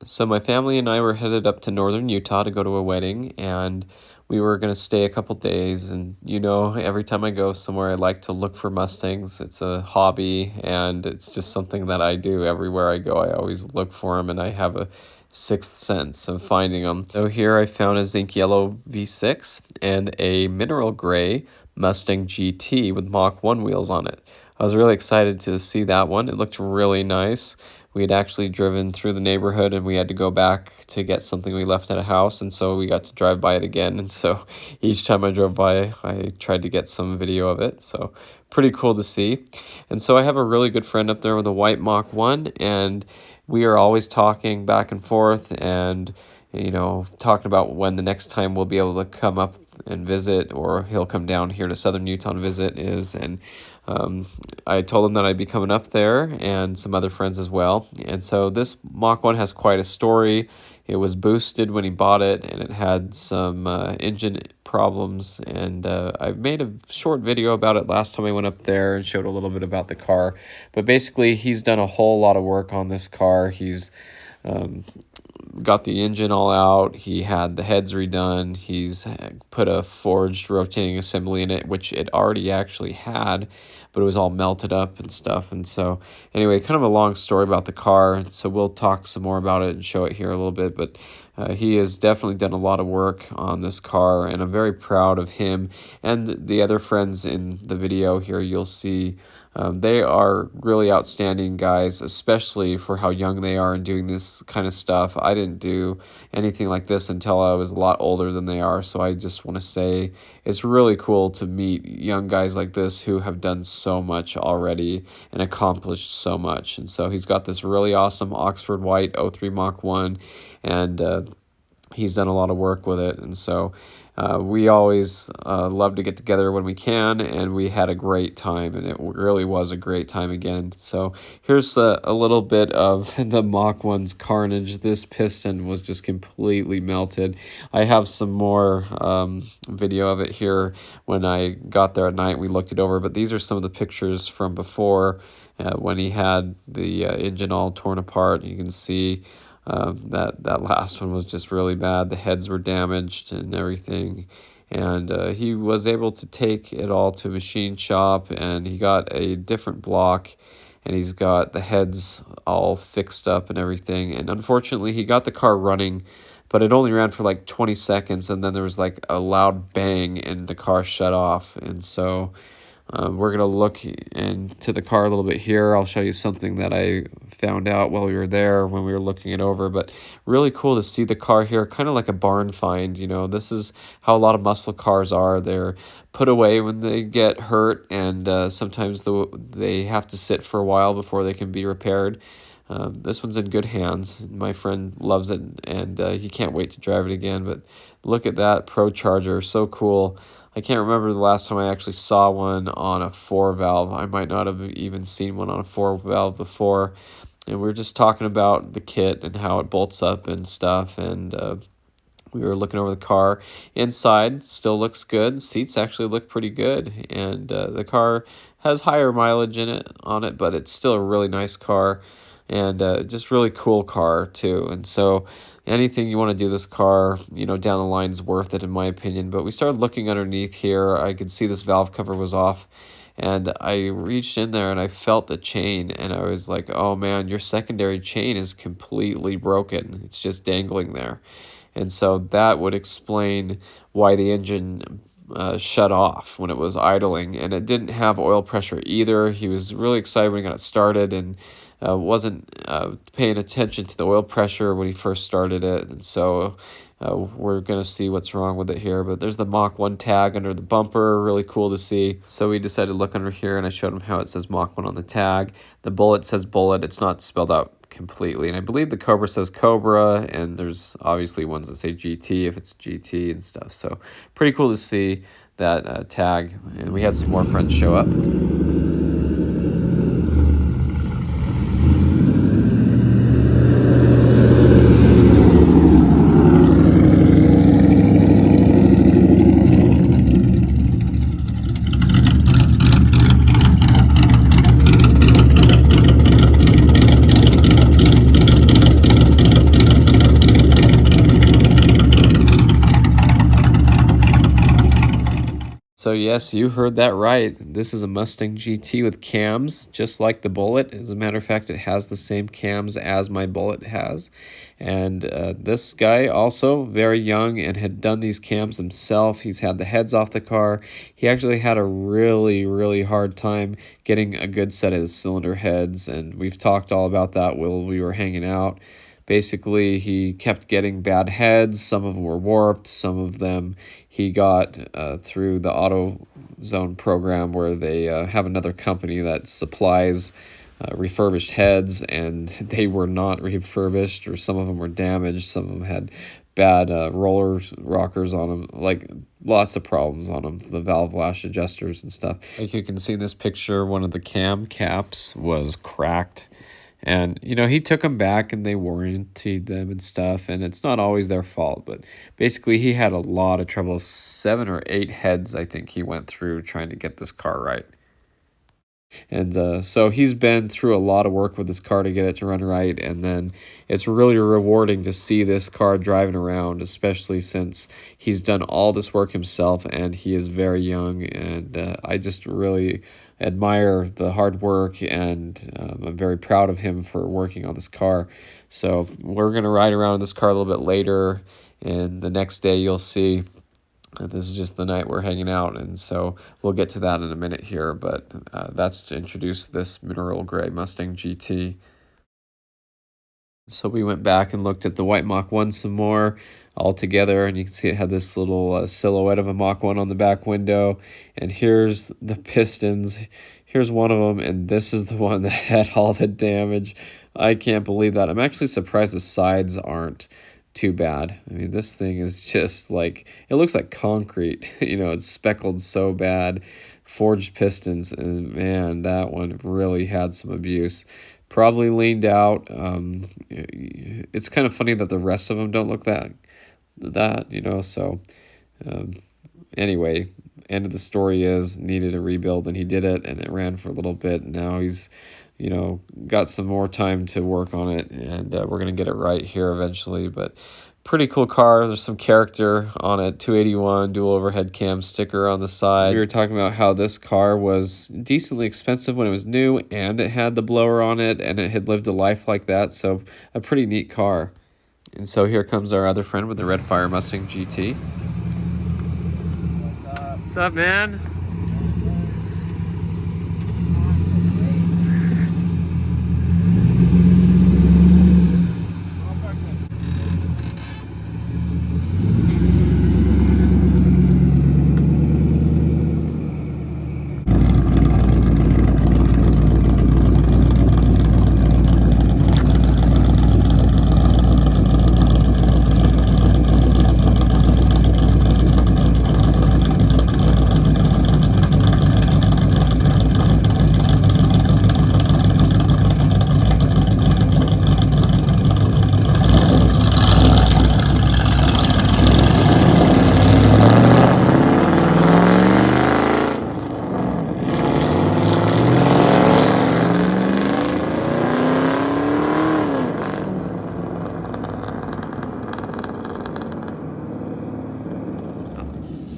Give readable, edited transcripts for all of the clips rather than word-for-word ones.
So my family and I were headed up to northern Utah to go to a wedding, and we were going to stay a couple days. And every time I go somewhere, I like to look for Mustangs. It's a hobby, and it's just something that I do everywhere I go. I always look for them, and I have a sixth sense of finding them. So here I found a zinc yellow V6 and a mineral gray Mustang GT with Mach 1 wheels on it. I was really excited to see that one. It looked really nice. We had actually driven through the neighborhood and we had to go back to get something we left at a house, and so we got to drive by it again. And so each time I drove by, I tried to get some video of it. So pretty cool to see. And so I have a really good friend up there with a white Mach 1, and we are always talking back and forth and talking about when the next time we'll be able to come up and visit, or he'll come down here to southern Utah and visit is. And I told him that I'd be coming up there and some other friends as well. And so this Mach 1 has quite a story. It was boosted when he bought it, and it had some engine problems. And I made a short video about it last time I went up there and showed a little bit about the car. But basically, he's done a whole lot of work on this car. He's got the engine all out. He had the heads redone. He's put a forged rotating assembly in it, which it already actually had, but it was all melted up and stuff. And so anyway, kind of a long story about the car. So we'll talk some more about it and show it here a little bit. But he has definitely done a lot of work on this car, and I'm very proud of him and the other friends in the video here. You'll see they are really outstanding guys, especially for how young they are and doing this kind of stuff. I didn't do anything like this until I was a lot older than they are, so I just want to say it's really cool to meet young guys like this who have done so much already and accomplished so much. And so he's got this really awesome Oxford White 03 Mach 1, and he's done a lot of work with it. And so we always love to get together when we can, and we had a great time, and it really was a great time again. So here's a little bit of the Mach 1's carnage. This piston was just completely melted. I have some more video of it here. When I got there at night, we looked it over, but these are some of the pictures from before when he had the engine all torn apart. You can see that last one was just really bad. The heads were damaged and everything. And he was able to take it all to a machine shop, and he got a different block, and he's got the heads all fixed up and everything. And unfortunately, he got the car running, but it only ran for like 20 seconds, and then there was like a loud bang, and the car shut off. And so we're going to look into the car a little bit here. I'll show you something that I found out while we were there when we were looking it over. But really cool to see the car here, kind of like a barn find. This is how a lot of muscle cars are. They're put away when they get hurt, and sometimes they have to sit for a while before they can be repaired. This one's in good hands. My friend loves it, and he can't wait to drive it again. But look at that Pro Charger, so cool. I can't remember the last time I actually saw one on a 4-valve. I might not have even seen one on a 4-valve before. And we were just talking about the kit and how it bolts up and stuff. And we were looking over the car. Inside still looks good. Seats actually look pretty good. And the car has higher mileage on it, but it's still a really nice car. And just really cool car too. And so anything you want to do this car, down the line is worth it in my opinion. But we started looking underneath here. I could see this valve cover was off, and I reached in there and I felt the chain, and I was like, oh man, your secondary chain is completely broken. It's just dangling there. And so that would explain why the engine shut off when it was idling, and it didn't have oil pressure either. He was really excited when he got it started, and wasn't paying attention to the oil pressure when he first started it. And so we're going to see what's wrong with it here. But there's the Mach 1 tag under the bumper, really cool to see. So we decided to look under here, and I showed him how it says Mach 1 on the tag. The bullet says bullet. It's not spelled out completely. And I believe the Cobra says Cobra, and there's obviously ones that say GT if it's GT and stuff. So pretty cool to see that tag. And we had some more friends show up. So yes, you heard that right. This is a Mustang GT with cams, just like the Bullet. As a matter of fact, it has the same cams as my Bullet has. And this guy also very young and had done these cams himself. He's had the heads off the car. He actually had a really hard time getting a good set of cylinder heads, and we've talked all about that while we were hanging out. Basically, he kept getting bad heads. Some of them were warped. Some of them he got through the AutoZone program, where they have another company that supplies refurbished heads, and they were not refurbished, or some of them were damaged. Some of them had bad rockers on them, like lots of problems on them, the valve lash adjusters and stuff. Like you can see in this picture, one of the cam caps was cracked. And, you know, he took them back and they warrantied them and stuff. And it's not always their fault. But basically, he had a lot of trouble. 7 or 8 heads, I think, he went through trying to get this car right. And so he's been through a lot of work with this car to get it to run right. And then it's really rewarding to see this car driving around, especially since he's done all this work himself and he is very young. And I just really admire the hard work, and I'm very proud of him for working on this car. So we're going to ride around in this car a little bit later, and the next day you'll see. This is just the night we're hanging out, and so we'll get to that in a minute here, but that's to introduce this mineral gray Mustang GT. So we went back and looked at the white Mach 1 some more all together, and you can see it had this little silhouette of a Mach 1 on the back window, and here's the pistons. Here's one of them, and this is the one that had all the damage. I can't believe that. I'm actually surprised the sides aren't too bad. I mean, this thing is just like, it looks like concrete. You know, it's speckled so bad. Forged pistons, and man, that one really had some abuse. Probably leaned out. It's kind of funny that the rest of them don't look that, you know, so anyway, end of the story is needed a rebuild, and he did it, and it ran for a little bit. Now he's, you know, got some more time to work on it, and we're going to get it right here eventually. But pretty cool car. There's some character on it. 281 dual overhead cam sticker on the side. We were talking about how this car was decently expensive when it was new, and it had the blower on it, and it had lived a life like that. So a pretty neat car. And so here comes our other friend with the Red Fire Mustang GT. What's up? What's up, man?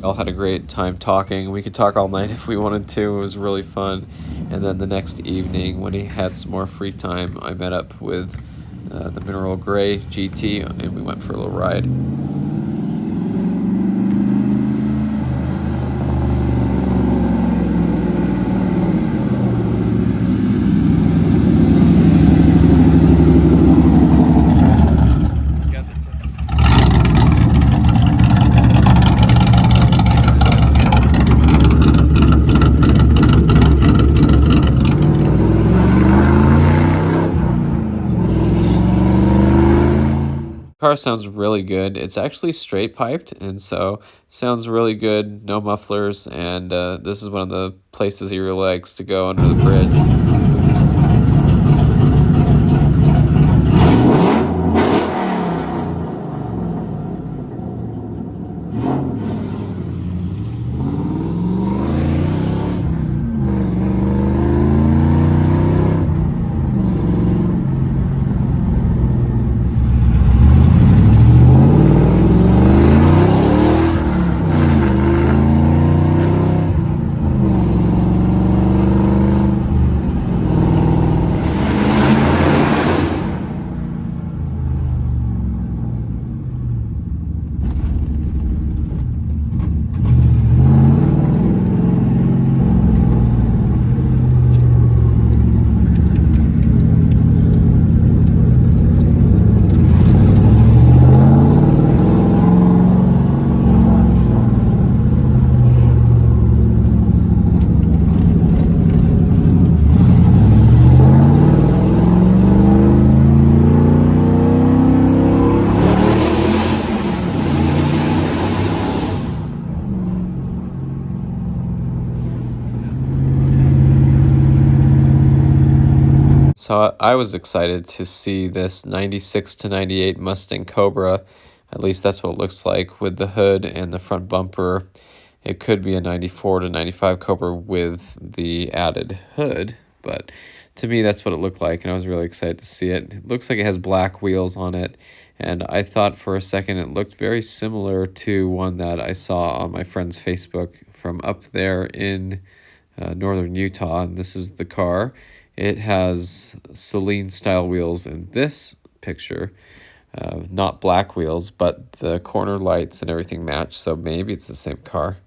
All had a great time talking. We could talk all night if we wanted to. It was really fun. And then the next evening, when he had some more free time, I met up with the Mineral Gray GT, and we went for a little ride. Car sounds really good. It's actually straight piped, and so sounds really good. No mufflers, and this is one of the places he really likes to go, under the bridge. So I was excited to see this 96 to 98 Mustang Cobra. At least that's what it looks like with the hood and the front bumper. It could be a 94 to 95 Cobra with the added hood, but to me that's what it looked like, and I was really excited to see it. It looks like it has black wheels on it, and I thought for a second it looked very similar to one that I saw on my friend's Facebook from up there in northern Utah, and this is the car. It has Celine style wheels in this picture, not black wheels, but the corner lights and everything match, so maybe it's the same car.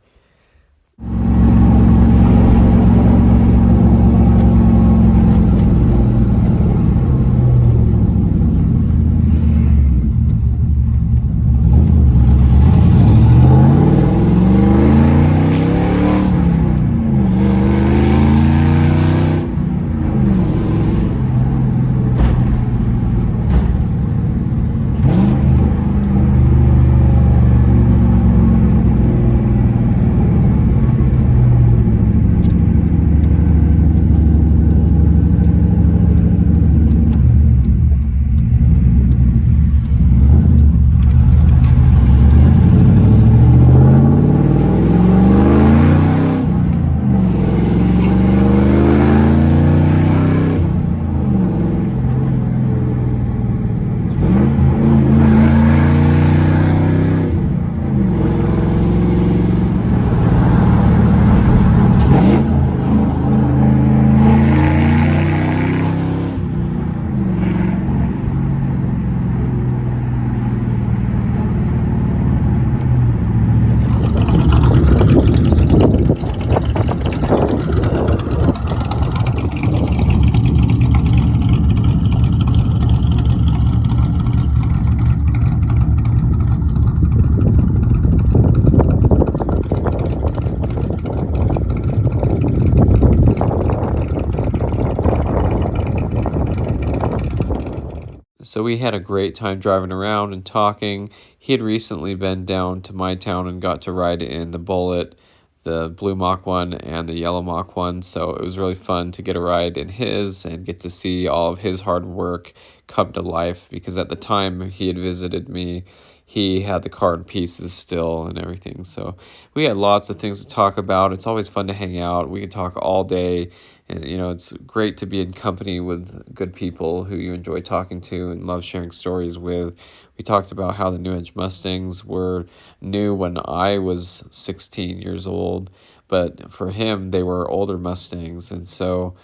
So we had a great time driving around and talking. He had recently been down to my town and got to ride in the Bullet, the blue Mach 1 and the yellow Mach 1. So it was really fun to get a ride in his and get to see all of his hard work come to life, because at the time he had visited me, he had the car in pieces still and everything. So we had lots of things to talk about. It's always fun to hang out. We could talk all day. And, it's great to be in company with good people who you enjoy talking to and love sharing stories with. We talked about how the New Edge Mustangs were new when I was 16 years old, but for him, they were older Mustangs. And so,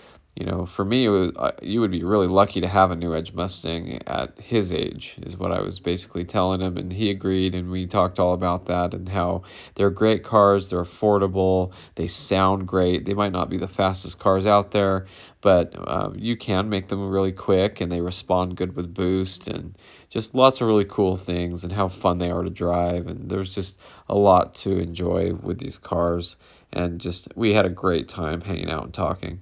for me, you would be really lucky to have a New Edge Mustang at his age, is what I was basically telling him. And he agreed, and we talked all about that and how they're great cars, they're affordable, they sound great. They might not be the fastest cars out there, but you can make them really quick, and they respond good with boost, and just lots of really cool things, and how fun they are to drive. And there's just a lot to enjoy with these cars. And just, we had a great time hanging out and talking.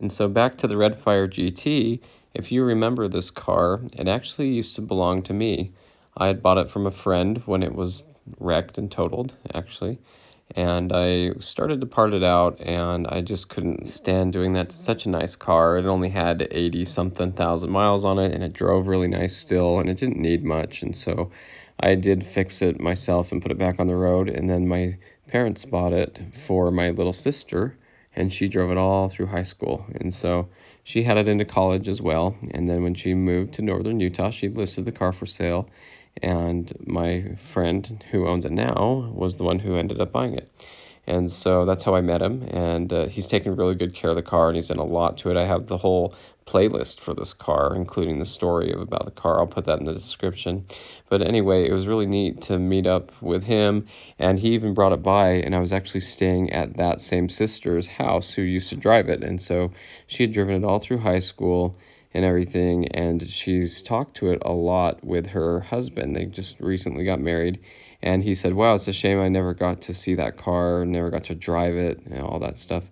And so back to the Redfire GT, if you remember this car, it actually used to belong to me. I had bought it from a friend when it was wrecked and totaled, actually. And I started to part it out, and I just couldn't stand doing that to such a nice car. It only had 80-something thousand miles on it, and it drove really nice still, and it didn't need much. And so I did fix it myself and put it back on the road, and then my parents bought it for my little sister, and she drove it all through high school. And so she had it into college as well. And then when she moved to northern Utah, she listed the car for sale, and my friend who owns it now was the one who ended up buying it. And so that's how I met him, and he's taken really good care of the car, and he's done a lot to it. I have the whole playlist for this car, including the story about the car. I'll put that in the description. But anyway, it was really neat to meet up with him, and he even brought it by, and I was actually staying at that same sister's house who used to drive it. And so she had driven it all through high school and everything, and she's talked to it a lot with her husband. They just recently got married, and he said, wow, it's a shame I never got to see that car, never got to drive it, and all that stuff.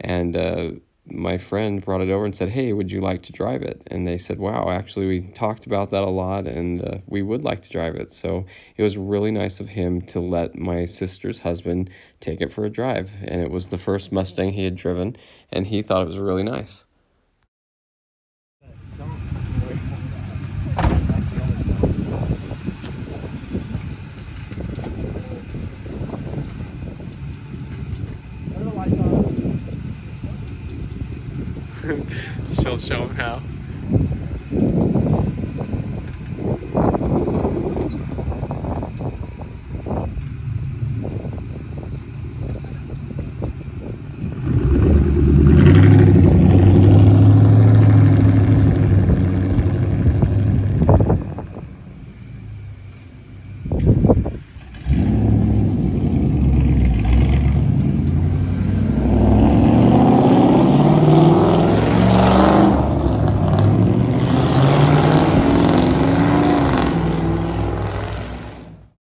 And my friend brought it over and said, hey, would you like to drive it? And they said, wow, actually, we talked about that a lot, and we would like to drive it. So it was really nice of him to let my sister's husband take it for a drive. And it was the first Mustang he had driven, and he thought it was really nice. She'll show him how.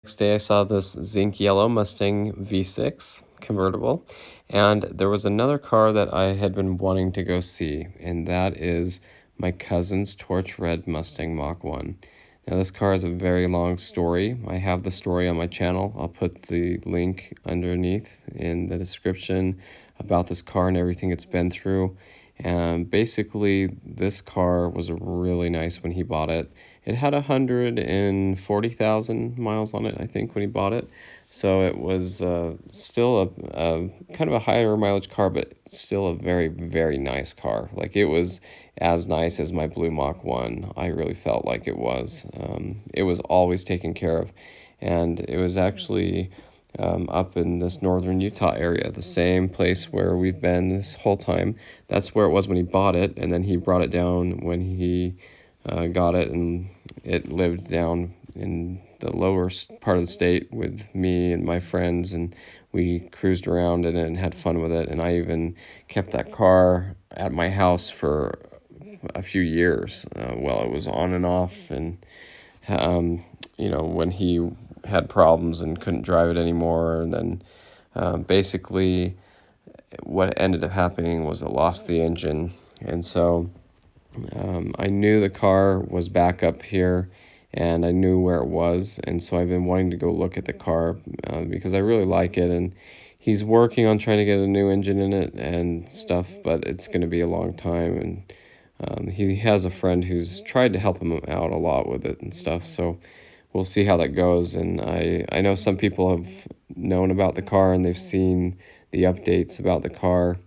Next day I saw this zinc yellow Mustang V6 convertible, and there was another car that I had been wanting to go see, and that is my cousin's torch red Mustang Mach 1. Now this car is a very long story. I have the story on my channel. I'll put the link underneath in the description about this car and everything it's been through. And basically, this car was really nice when he bought it. It had 140,000 miles on it, I think, when he bought it. So it was still a kind of a higher mileage car, but still a very, very nice car. Like, it was as nice as my blue Mach 1. I really felt like it was. It was always taken care of. And it was actually up in this northern Utah area, the same place where we've been this whole time. That's where it was when he bought it, and then he brought it down when he got it, and it lived down in the lower part of the state with me and my friends, and we cruised around in it and had fun with it. And I even kept that car at my house for a few years while it was on and off, and when he had problems and couldn't drive it anymore. And then basically what ended up happening was it lost the engine. And so I knew the car was back up here, and I knew where it was. And so I've been wanting to go look at the car because I really like it. And he's working on trying to get a new engine in it and stuff, but it's going to be a long time. And he has a friend who's tried to help him out a lot with it and stuff. So we'll see how that goes. And I know some people have known about the car, and they've seen the updates about the car,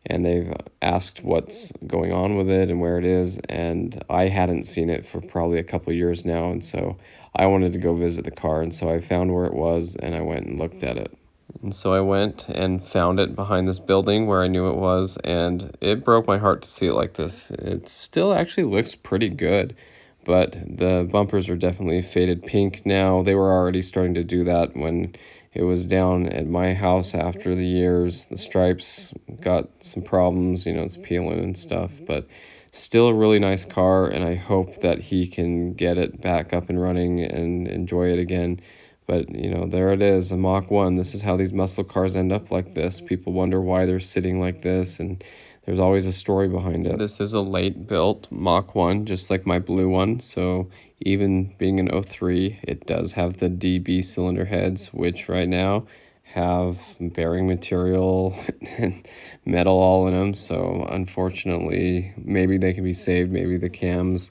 and they've asked what's going on with it and where it is. And I hadn't seen it for probably a couple of years now, and so I wanted to go visit the car. And so I found where it was, and I went and looked at it. And so I went and found it behind this building where I knew it was, and it broke my heart to see it like this. It still actually looks pretty good, but the bumpers are definitely faded pink now. They were already starting to do that when it was down at my house after the years. The stripes got some problems, it's peeling and stuff, but still a really nice car, and I hope that he can get it back up and running and enjoy it again. But, there it is, a Mach 1. This is how these muscle cars end up like this. People wonder why they're sitting like this, and there's always a story behind it. This is a late-built Mach 1, just like my blue one. So even being an 03, it does have the DB cylinder heads, which right now have bearing material and metal all in them. So unfortunately, maybe they can be saved. Maybe the cams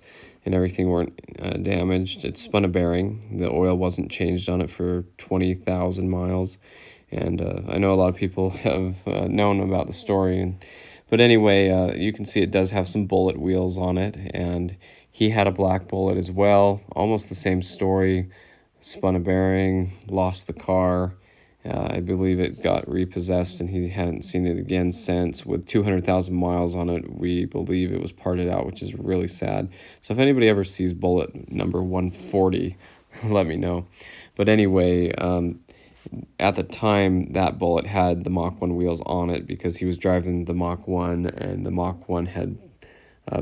and everything weren't damaged. It spun a bearing. The oil wasn't changed on it for 20,000 miles. And I know a lot of people have known about the story. But anyway, you can see it does have some bullet wheels on it. And he had a black bullet as well. Almost the same story. Spun a bearing, lost the car. I believe it got repossessed and he hadn't seen it again since. With 200,000 miles on it, we believe it was parted out, which is really sad. So if anybody ever sees bullet number 140, let me know. But anyway, at the time, that bullet had the Mach 1 wheels on it because he was driving the Mach 1 and the Mach 1 had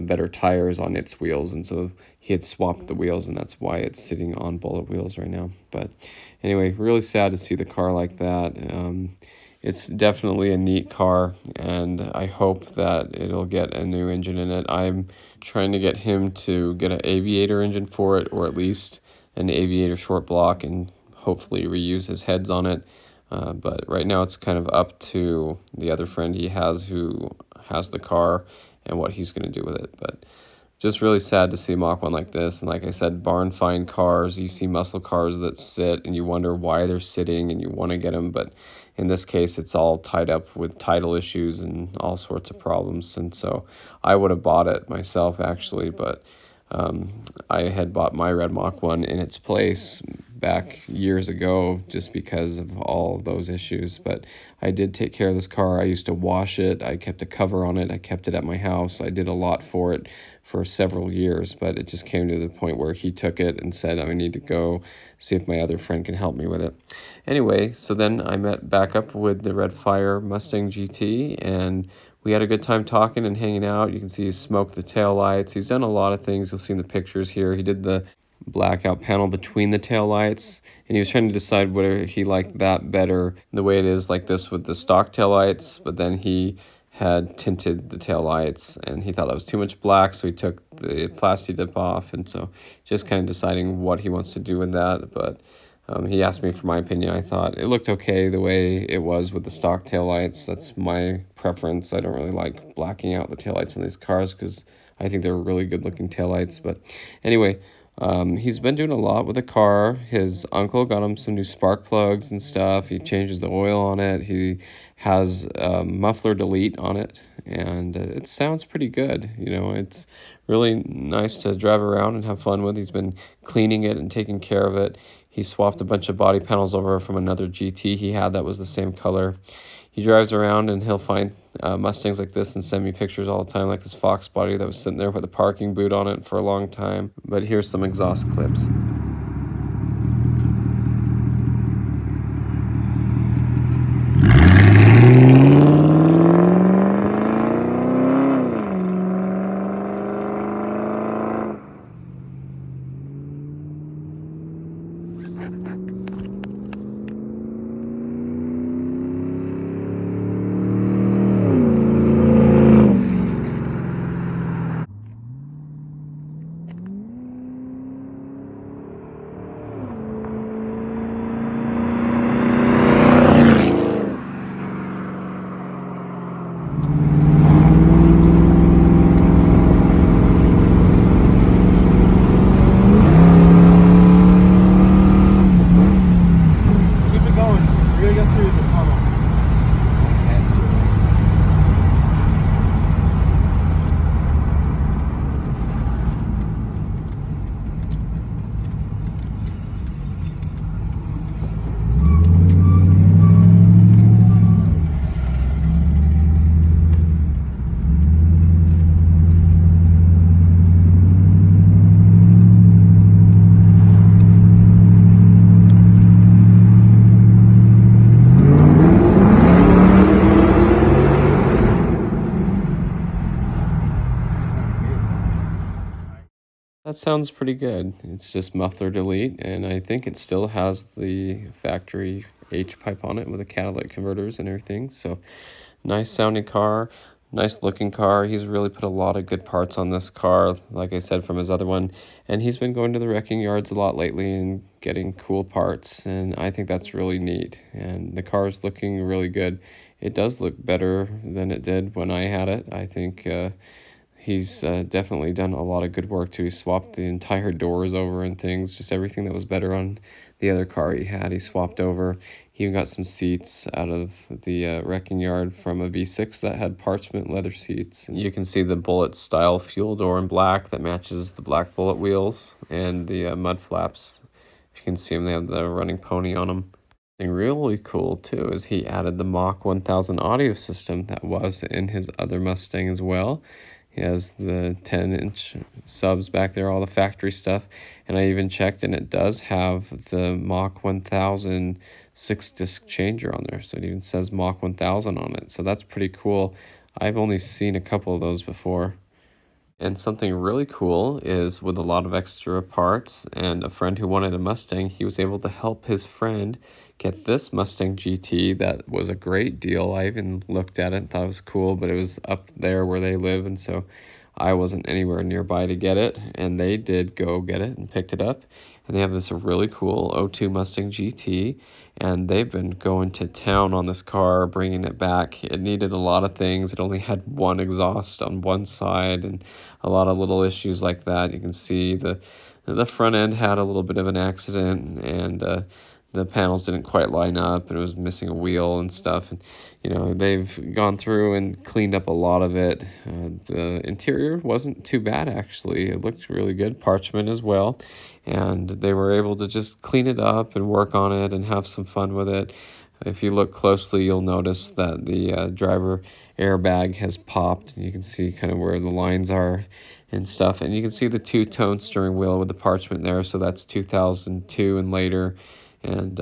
better tires on its wheels, and so he had swapped the wheels, and that's why it's sitting on bullet wheels right now. But anyway, really sad to see the car like that. It's definitely a neat car, and I hope that it'll get a new engine in it. I'm trying to get him to get an aviator engine for it, or at least an aviator short block, and hopefully reuse his heads on it. But right now it's kind of up to the other friend he has who has the car and what he's going to do with it. But just really sad to see Mach 1 like this. And like I said, barn find cars. You see muscle cars that sit and you wonder why they're sitting and you want to get them. But in this case, it's all tied up with title issues and all sorts of problems. And so I would have bought it myself, actually, but I had bought my red Mach 1 in its place back years ago just because of all those issues. But I did take care of this car. I used to wash it. I kept a cover on it. I kept it at my house. I did a lot for it for several years, but it just came to the point where he took it and said, I need to go see if my other friend can help me with it. Anyway, so then I met back up with the Red Fire Mustang GT, and we had a good time talking and hanging out. You can see he smoked the tail lights. He's done a lot of things. You'll see in the pictures here. He did the blackout panel between the tail lights, and he was trying to decide whether he liked that better the way it is like this with the stock tail lights, but then he had tinted the tail lights and he thought that was too much black, so he took the plastic dip off, and so just kind of deciding what he wants to do with that. But he asked me for my opinion. I thought it looked okay the way it was with the stock taillights. That's my preference. I don't really like blacking out the taillights on these cars because I think they're really good looking taillights. But anyway, he's been doing a lot with the car. His uncle got him some new spark plugs and stuff. He changes the oil on it. He has muffler delete on it, and it sounds pretty good. You know, it's really nice to drive around and have fun with. He's been cleaning it and taking care of it. He swapped a bunch of body panels over from another GT he had that was the same color. He drives around and he'll find Mustangs like this and send me pictures all the time, like this Fox body that was sitting there with a parking boot on it for a long time. But here's some exhaust clips. That sounds pretty good. It's just muffler delete, and I think it still has the factory H pipe on it with the catalytic converters and everything. So nice sounding car, nice looking car. He's really put a lot of good parts on this car, like I said, from his other one. And he's been going to the wrecking yards a lot lately and getting cool parts, and I think that's really neat. And the car is looking really good. It does look better than it did when I had it. I think He's definitely done a lot of good work too. He swapped the entire doors over and things, just everything that was better on the other car he had. He swapped over. He even got some seats out of the wrecking yard from a V6 that had parchment leather seats. And you can see the Bullet style fuel door in black that matches the black Bullet wheels and the mud flaps. If you can see them, they have the running pony on them. And really cool too is he added the Mach 1000 audio system that was in his other Mustang as well. He has the 10-inch subs back there, all the factory stuff. And I even checked, and it does have the Mach 1000 6-disc changer on there. So it even says Mach 1000 on it. So that's pretty cool. I've only seen a couple of those before. And something really cool is with a lot of extra parts and a friend who wanted a Mustang, he was able to help his friend get this Mustang GT that was a great deal. I even looked at it and thought it was cool, but it was up there where they live, and so I wasn't anywhere nearby to get it, and they did go get it and picked it up. And they have this really cool '02 Mustang GT, and they've been going to town on this car, bringing it back. It needed a lot of things. It only had one exhaust on one side and a lot of little issues like that. You can see the front end had a little bit of an accident, and the panels didn't quite line up, and it was missing a wheel and stuff. And they've gone through and cleaned up a lot of it. The interior wasn't too bad, actually. It looked really good, parchment as well, and they were able to just clean it up and work on it and have some fun with it. If you look closely, you'll notice that the driver airbag has popped, and you can see kind of where the lines are and stuff. And you can see the two-tone steering wheel with the parchment there, so that's 2002 and later. And,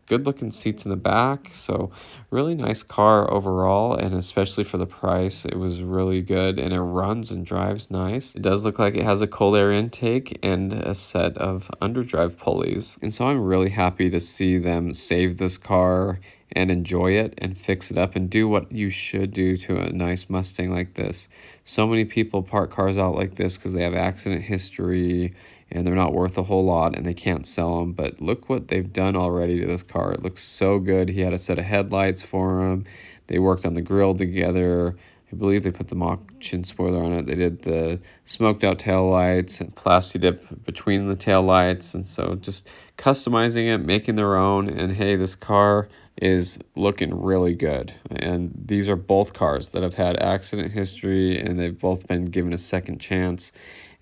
good looking seats in the back. So really nice car overall, and especially for the price, it was really good, and it runs and drives nice. It does look like it has a cold air intake and a set of underdrive pulleys. And so I'm really happy to see them save this car and enjoy it and fix it up and do what you should do to a nice Mustang like this. So many people park cars out like this because they have accident history and they're not worth a whole lot and they can't sell them. But look what they've done already to this car. It looks so good. He had a set of headlights for him. They worked on the grill together. I believe they put the Mach chin spoiler on it. They did the smoked out tail lights and plasti dip between the tail lights. And so just customizing it, making their own. And hey, this car is looking really good. And these are both cars that have had accident history, and they've both been given a second chance.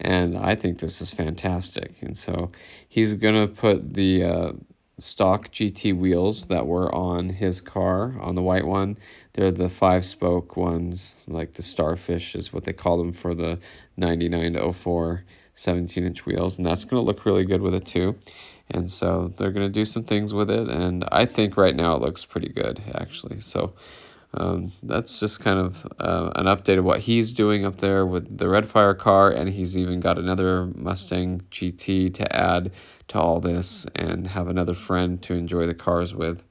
And I think this is fantastic. And so he's going to put the stock GT wheels that were on his car, on the white one. They're the 5-spoke ones, like the Starfish is what they call them for the 99 to 04 17-inch wheels. And that's going to look really good with it too. And so they're going to do some things with it. And I think right now it looks pretty good, actually. So that's just kind of an update of what he's doing up there with the Redfire car, and he's even got another Mustang GT to add to all this and have another friend to enjoy the cars with.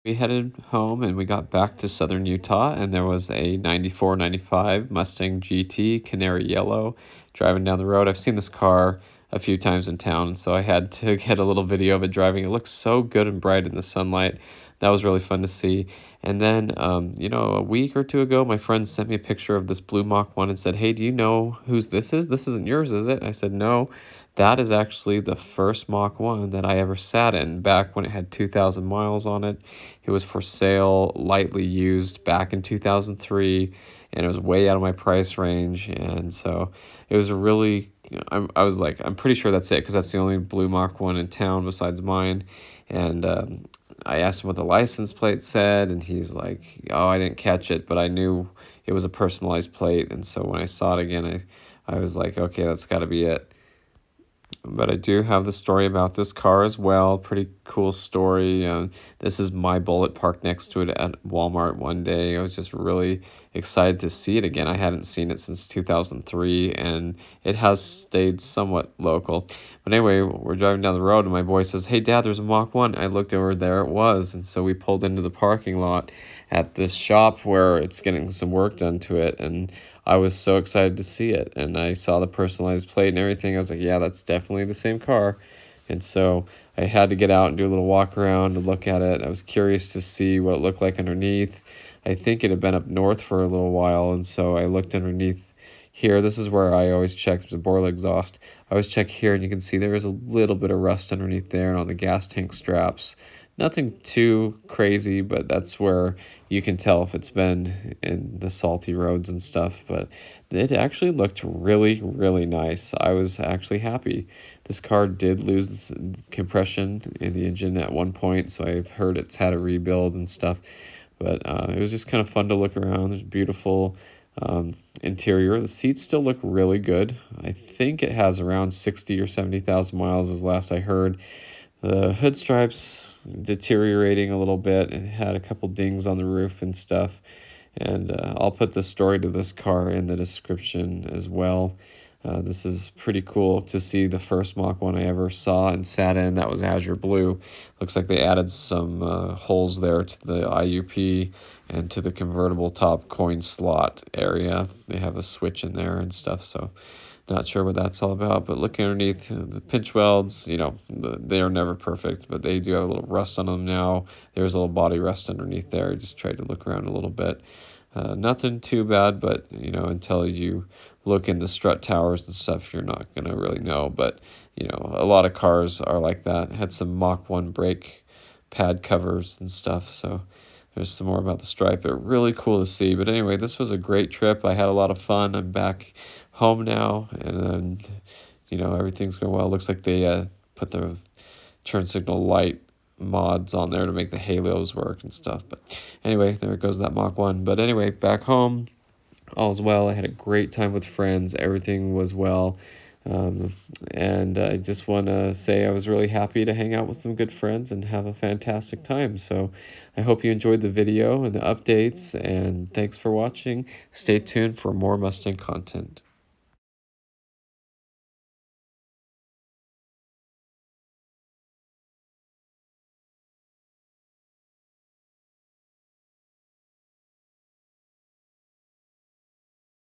We headed home and we got back to southern Utah, and there was a 94-95 Mustang GT Canary Yellow driving down the road. I've seen this car a few times in town, so I had to get a little video of it driving. It looks so good and bright in the sunlight. That was really fun to see. And then, a week or two ago, my friend sent me a picture of this blue Mach 1 and said, "Hey, do you know whose this is? This isn't yours, is it?" I said, "No, that is actually the first Mach 1 that I ever sat in back when it had 2,000 miles on it. It was for sale, lightly used back in 2003, and it was way out of my price range. And so it was really, I was like, I'm pretty sure that's it, because that's the only blue Mach 1 in town besides mine. And I asked him what the license plate said, and he's like, "Oh, I didn't catch it, but I knew it was a personalized plate." And so when I saw it again, I was like, okay, that's got to be it. But I do have the story about this car as well. Pretty cool story. This is my Bullet parked next to it at Walmart one day. I was just really excited to see it again. I hadn't seen it since 2003, and it has stayed somewhat local. But anyway, we're driving down the road, and my boy says, "Hey, Dad, there's a Mach 1. I looked over, there it was. And so we pulled into the parking lot at this shop where it's getting some work done to it, and I was so excited to see it, and I saw the personalized plate and everything. I was like, yeah, that's definitely the same car. And so I had to get out and do a little walk around and look at it. I was curious to see what it looked like underneath. I think it had been up north for a little while, and so I looked underneath here. This is where I always check the boiler exhaust. I always check here, and you can see there is a little bit of rust underneath there and on the gas tank straps. Nothing too crazy, but that's where you can tell if it's been in the salty roads and stuff. But it actually looked really, really nice. I was actually happy. This car did lose compression in the engine at one point, so I've heard it's had a rebuild and stuff. But it was just kind of fun to look around. There's beautiful interior. The seats still look really good. I think it has around 60 or 70,000 miles as last I heard. The hood stripes deteriorating a little bit. It had a couple dings on the roof and stuff. And I'll put the story to this car in the description as well. This is pretty cool to see the first Mach 1 I ever saw and sat in. That was azure blue. Looks like they added some holes there to the IUP and to the convertible top coin slot area. They have a switch in there and stuff, so not sure what that's all about. But looking underneath, the pinch welds, they are never perfect, but they do have a little rust on them now. There's a little body rust underneath there. I just tried to look around a little bit. Nothing too bad, but until you look in the strut towers and stuff, you're not gonna really know. But a lot of cars are like that. Had some Mach 1 brake pad covers and stuff, so there's some more about the stripe. But really cool to see. But anyway, this was a great trip. I had a lot of fun. I'm back home now, and everything's going well. Looks like they put the turn signal light mods on there to make the halos work and stuff. But anyway, there goes that Mach 1. But anyway, back home, all's well. I had a great time with friends. Everything was well. And I just want to say I was really happy to hang out with some good friends and have a fantastic time. So I hope you enjoyed the video and the updates, and thanks for watching. Stay tuned for more Mustang content.